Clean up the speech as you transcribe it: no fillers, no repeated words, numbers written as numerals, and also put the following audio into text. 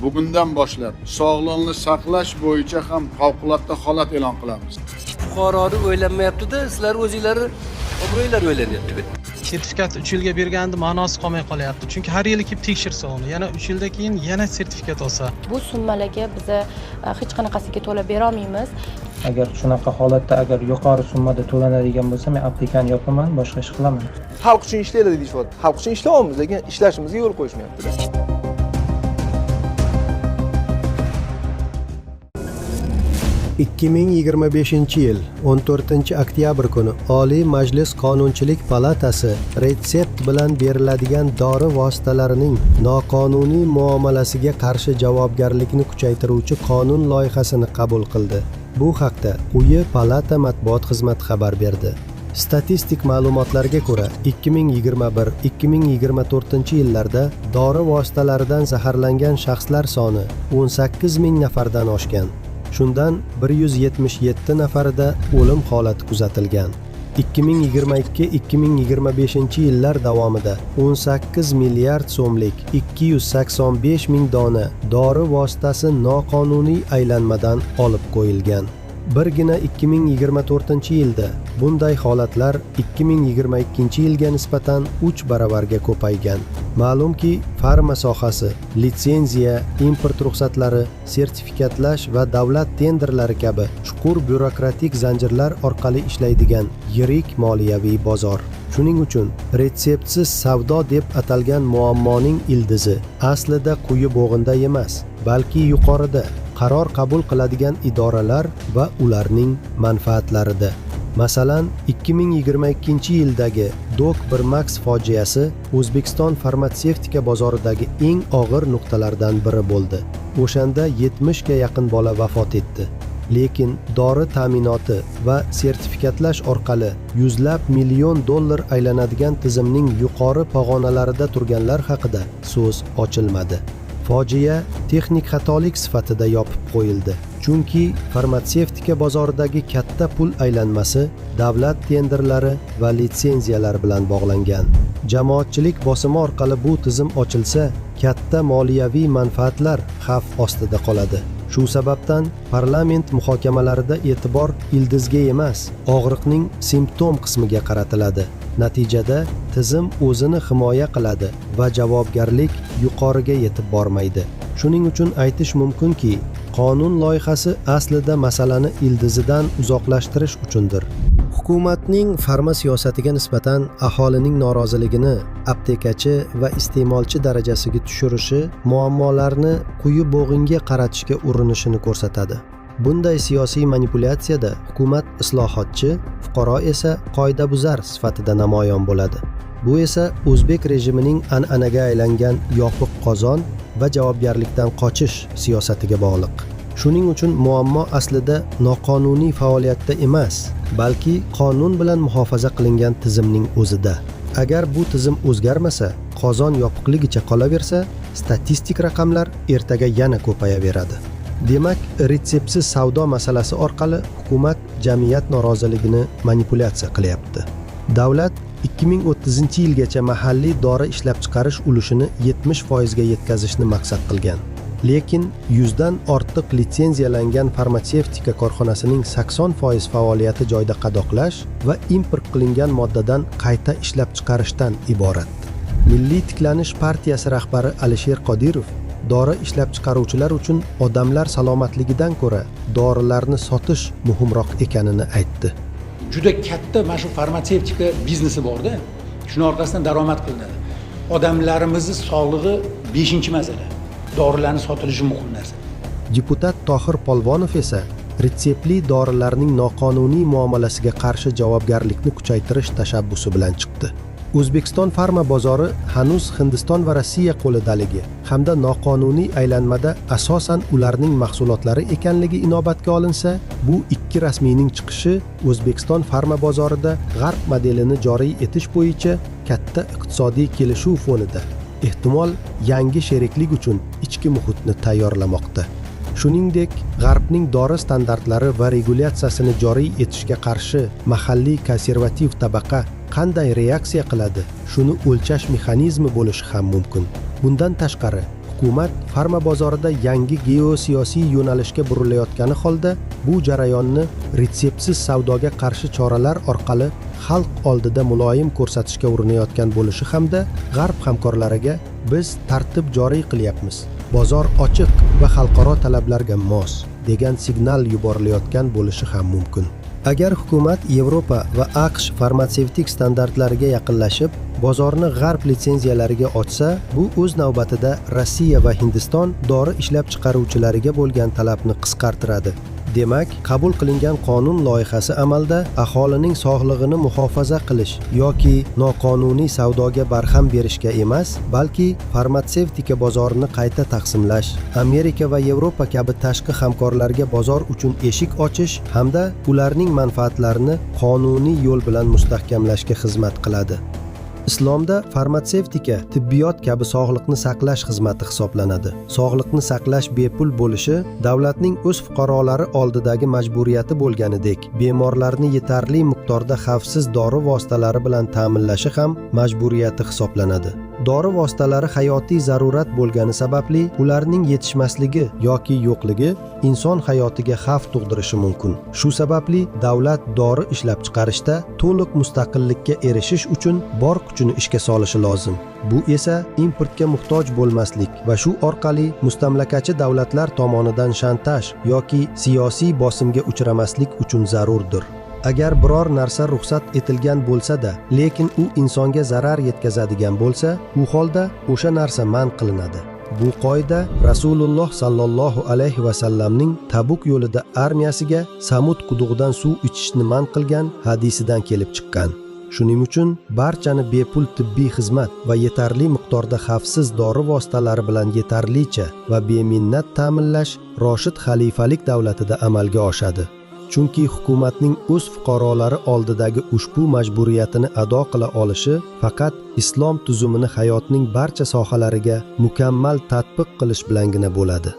bugundan boshlab sog'liqni saqlash bo'yicha ham favqulodda holat e'lon qilamiz. Fuqaroni o'ylanmayapti-da, sizlar o'zingizlarni obro'ylar o'ylanyapti. Sertifikat 3 yilga berganda ma'nosi qolmay qolyapti. Chunki har yili kelib tekshirsa uni, yana 3 yildan keyin yana sertifikat olsa. Bu summalarga biz hech qanaqasiga to'lab bera olmaymiz. Agar shunaqa holatda agar yuqori summada to'lanadigan bo'lsa, men aplikani yopaman, boshqa ish qilaman. Xalq uchun ishlaydi deyishyapti. Xalq uchun ishlayapmiz, lekin ishlashimizga yo'l qo'yishmayapti. 2025-yil 14-oktyabr kuni Oliy Majlis Qonunchilik palatasi retsept bilan beriladigan dori vositalarining noqonuniy muomalasiga qarshi javobgarlikni kuchaytiruvchi qonun loyihasini qabul qildi. Bu haqda quyi palata matbuot xizmati xabar berdi. Statistik ma'lumotlarga ko'ra, 2021-2024 yillarda dori vositalaridan zaharlangan shaxslar soni 18 ming nafardan oshgan. Shundan 177 nafarida o'lim holati kuzatilgan. 2022-2025 yillar davomida 18 milliard so'mlik 285 ming dona dori vositasi noqonuniy aylanmadan olib qo'yilgan. Birgina 2024-yilda bunday holatlar 2022-yilga nisbatan 3 baravarga ko'paygan. Ma'lumki, farma sohasi litsenziya, import ruxsatlari, sertifikatlash va davlat tenderlari kabi chuqur byurokratik zanjirlar orqali ishlaydigan yirik moliyaviy bozor. Shuning uchun retseptsiz savdo deb atalgan muammoning ildizi aslida quyi bo'g'inda emas, balki yuqorida qaror qabul qiladigan idoralar va ularning manfaatlarida. Masalan, 2022-yildagi Dok 1 Max fojiasi O'zbekiston farmatsevtika bozoridagi eng og'ir nuqtalardan biri bo'ldi. O'shanda 70 ga yaqin bola vafot etdi. Lekin dori ta'minoti va sertifikatlash orqali yuzlab million dollar aylanadigan tizimning yuqori pog'onalarida turganlar haqida so'z ochilmadi. Fojia texnik xatolik sifatida yopib qo'yildi. Chunki farmatsevtika bozoridagi katta pul aylanmasi davlat tenderlari va litsenziyalar bilan bog'langan. Jamoatchilik bosimi orqali bu tizim ochilsa, katta moliyaviy manfaatlar xavf ostida qoladi. Shu sababdan parlament muhokamalarida e'tibor ildizga emas, og'riqning simptom qismiga qaratiladi. Natijada tizim o'zini himoya qiladi va javobgarlik yuqoriga yetib bormaydi. Shuning uchun aytish mumkinki, qonun loyihasi aslida masalani ildizidan uzoqlashtirish uchundir. Hukumatning farma siyosatiga nisbatan aholining noroziligini aptekachi va iste'molchi darajasiga tushirishi muammolarni quyi bo'g'inga qaratishga urinishini ko'rsatadi. Bunday siyosiy manipulyatsiyada hukumat islohotchi, fuqaro esa qoidabuzar sifatida namoyon bo'ladi. Bu esa o'zbek rejimining an'anaga aylangan yopiq qozon va javobgarlikdan qochish siyosatiga bog'liq. Shuning uchun muammo aslida noqonuniy faoliyatda emas, balki qonun bilan muhofaza qilingan tizimning o'zida. Agar bu tizim o'zgarmasa, qozon yopiqligicha qolaversa, statistik raqamlar ertaga yana ko'payaveradi. Demak, retseptsiz savdo masalasi orqali hukumat jamiyat noroziligini manipulyatsiya qilyapti. Davlat 2030-yilgacha mahalliy dori ishlab chiqarish ulushini 70% ga yetkazishni maqsad qilgan. Lekin 100 dan ortiq litsenziyalangan farmatsevtika korxonasining 80% faoliyati joyda qadoqlash va import qilingan moddadan qayta ishlab chiqarishdan iborat. Milliy tiklanish partiyasi rahbari Alisher Qodirov dori ishlab chiqaruvchilar uchun odamlar salomatligidan ko'ra dorilarni sotish muhimroq ekanini aytdi. Juda katta mana shu farmatsevtika biznesi borda, shuning orqasidan daromad qilinadi. Odamlarimizning sog'lig'i 5-masala. Dorilarni sotilishi muhim narsa. Deputat Tohir Polvonov esa retseptli dorilarning noqonuniy muomalasiga qarshi javobgarlikni kuchaytirish tashabbusi bilan chiqdi. O'zbekiston farma bozori hanuz Hindiston va Rossiya qo'lidaligi hamda noqonuniy aylanmada asosan ularning mahsulotlari ekanligi inobatga olinsa, bu ikki rasmiyning chiqishi O'zbekiston farma bozorida g'arb modelini joriy etish bo'yicha katta iqtisodiy kelishuv fonida ehtimol yangi sheriklik uchun ichki muhitni tayyorlamoqda. Shuningdek, g'arbning dori standartlari va regulyatsiyasini joriy etishga qarshi mahalliy konservativ tabaqa qanday reaksiya qiladi, shuni o'lchash mexanizmi bo'lishi ham mumkin. Bundan tashqari, hukumat farma bozorida yangi geosiyosiy yo'nalishga burilayotgani holda bu jarayonni retseptsiz savdoga qarshi choralar orqali xalq oldida muloyim ko'rsatishga urinayotgan bo'lishi hamda g'arb hamkorlariga biz tartib joriy qilyapmiz, bozor ochiq va xalqaro talablarga mos degan signal yuborilayotgan bo'lishi ham mumkin. Agar hukumat Yevropa va AQSh farmatsevtik standartlariga yaqinlashib, bozorni g'arb litsenziyalariga ochsa, bu o'z navbatida Rossiya va Hindiston dori ishlab chiqaruvchilariga bo'lgan talabni qisqartiradi. Demak, qabul qilingan qonun loyihasi amalda aholining sog'lig'ini muhofaza qilish yoki noqonuniy savdoga barham berishga emas, balki farmatsevtika bozorini qayta taqsimlash, Amerika va Yevropa kabi tashqi hamkorlarga bozor uchun eshik ochish hamda ularning manfaatlarini qonuniy yo'l bilan mustahkamlashga xizmat qiladi. Islomda farmatsevtika tibbiyot kabi sog'liqni saqlash xizmati hisoblanadi. Sog'liqni saqlash bepul bo'lishi davlatning o'z fuqarolari oldidagi majburiyati bo'lganidek, bemorlarni yetarli miqdorda xavfsiz dori vositalari bilan ta'minlashi ham majburiyati hisoblanadi. Dori vositalari hayotiy zarurat bo'lgani sababli ularning yetishmasligi yoki yo'qligi inson hayotiga xavf tug'dirishi mumkin. Shu sababli davlat dori ishlab chiqarishda to'liq mustaqillikka erishish uchun bor kuchini ishga solishi lozim. Bu esa importga muhtoj bo'lmaslik va shu orqali mustamlakachi davlatlar tomonidan shantaj yoki siyosiy bosimga uchramaslik uchun zarurdir. Agar biror narsa ruxsat etilgan bo'lsa-da, lekin u insonga zarar yetkazadigan bo'lsa, u holda o'sha narsa man qilinadi. Bu qoida Rasululloh sallallohu alayhi va sallamning Tabuk yo'lida armiyasiga Samud qudug'idan suv ichishni man qilgan hadisidan kelib chiqqan. Shuning uchun barchani bepul tibbiy xizmat va yetarli miqdorda xavfsiz dori vositalari bilan yetarlicha va beminnat ta'minlash Roshid xalifalik davlatida amalga oshadi. Chunki hukumatning o'z fuqarolari oldidagi ushbu majburiyatini ado qila olishi faqat islom tuzumini hayotning barcha sohalariga mukammal tatbiq qilish bilangina bo'ladi.